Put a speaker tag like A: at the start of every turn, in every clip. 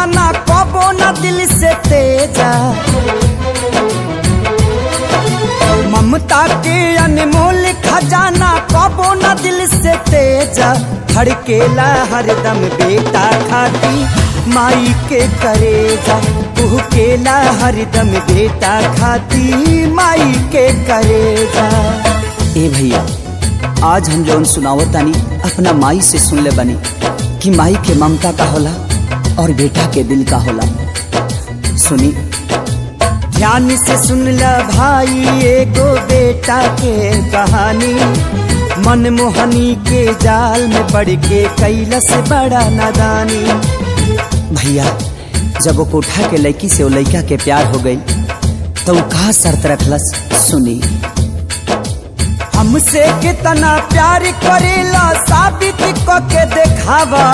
A: खजाना कबो न दिल से तेजा, ममता के अनमोल खजाना कबो न दिल से तेजा। धड़केला हरदम बेटा खाती माई के करेजा, कुहकेला हरदम बेटा खाती माई के करेजा। ए भैया, आज हम जौन सुनावतानी अपना माई से सुन ले बनी कि माई के ममता का होला और बेटा के दिल का होला। सुनी ध्यान से सुन ल भाई एगो बेटा के कहानी, मनमोहनी के जाल में पड़ के कैलस बड़ा नादानी। भैया, जब वो कोठा के लड़की से वो लड़का के प्यार हो गई तो वो कहा शर्त रखलस। सुनी, हमसे कितना प्यार करेला साबित करके दिखावा,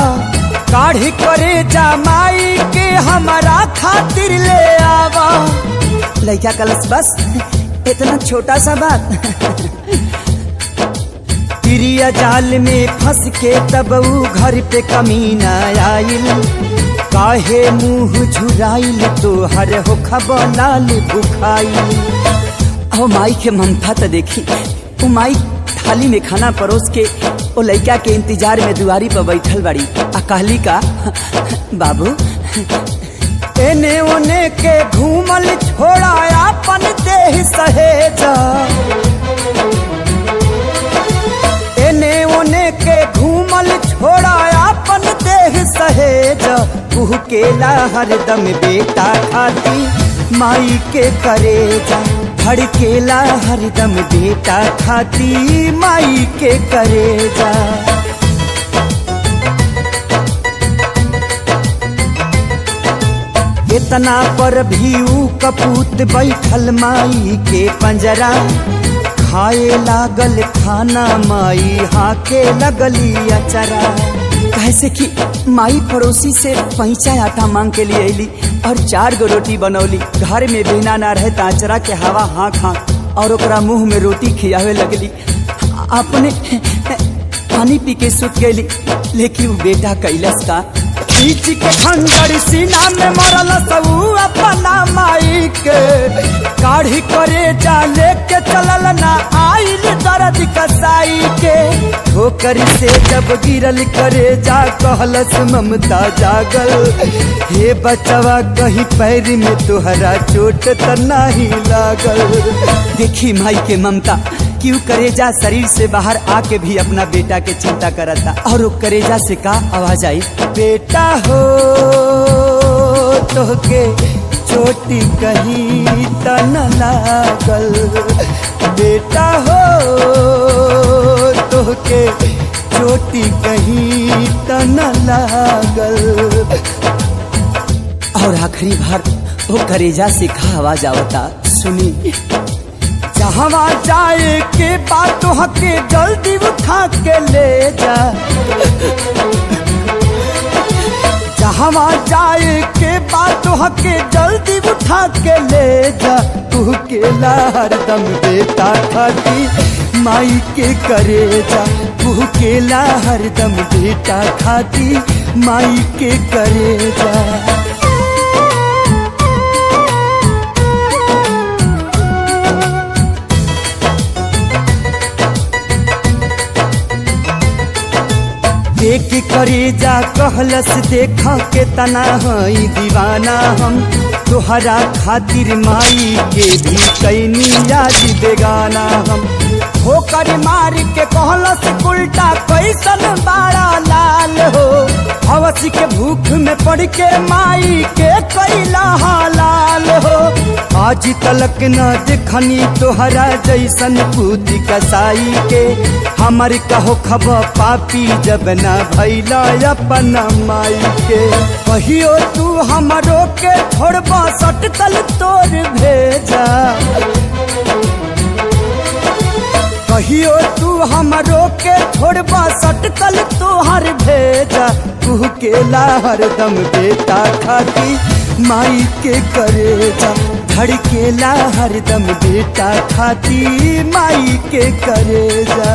A: काढ़ी करे जमाई के हमारा खातिर ले आवा। लड़का कलस बस इतना छोटा सा बात। तिरिया जाल में फंस के तब ऊ घर पे कमीना आइल, काहे मुंह झुराइल तो हर हो खबर लाल बुखाइल। ओ माई के ममता तो देखी, वो माई थाली में खाना परोस के ओ लड़का के इंतजार में दुआरी पर बैठल बड़ी आ कहली का, बाबू एने ओने के घूमल छोड़ा अपन देह सहेजा, एने ओने के घूमल छोड़ा अपन देह सहेजा। कुहकेला हरदम बेटा खाती माई के करेजा, धड़केला हरदम बेटा खाती माई के करेजा। इतना पर भी ऊ कपूत बैठल माई के पंजरा, खाए लागल खाना माई हाके लगली अचरा। कैसे कि माई पड़ोसी से पैंचा आटा मांग के लिए अली और 4 गो रोटी बनौली। घर में बिना ना रहे तो अचरा के हवा हाँक हाँक और ओकरा मुंह में रोटी खियावे लगली। अपने पानी पी के सुत गई, लेकिन वो बेटा कैलस का, खींच के खंजर सीना में मरल सबू अपना माई के, काढ़ी करे जा लेके चलल ना आइल दर्द कसाई के। ठोकर से जब गिरल करे जा कहलस ममता जागल, हे बचवा कहीं पैर में तुहरा चोट त नहीं लागल। देखी माई के ममता, क्यों करेजा शरीर से बाहर आके भी अपना बेटा के चिंता करता। और वो करेजा से का आवाज आई, बेटा हो तो के चोटी कहीं त न लागल, बेटा हो तो के चोटी कहीं त न लागल। और आखिरी बार वो करेजा से का आवाज आवता, सुनी, जहाँ जाए के बात हके जल्दी उठा के ले जा, जहाँ जाए के बात हके जल्दी उठा के ले जा। तू केला हरदम बेटा खाती माई के करेजा, तू केला हरदम बेटा खाती माई के करेजा। देख करेजा कहलस देखा के तना हई दीवाना हम, तोहरा खातिर माई के भी कैनी याद बेगाना हम। होकर मार के कहलस उल्टा कैसन बाड़ा लाल हो, हवस के भूख में पड़ के माई के कैला हालाल हो। आज तलक न देखनी तोहरा जैसन पूती कसाई के, हमर कहो खब पापी जब न भैला अपना माई के। कहियो तू हमरो के छोड़बा सटकल तोर भेजा, कहियो तू हमरो के छोड़बा सटकल तोहर भेजा। तू केला हरदम बेटा खाती माई के करेजा, धड़केला हरदम बेटा खाती माई के करेजा।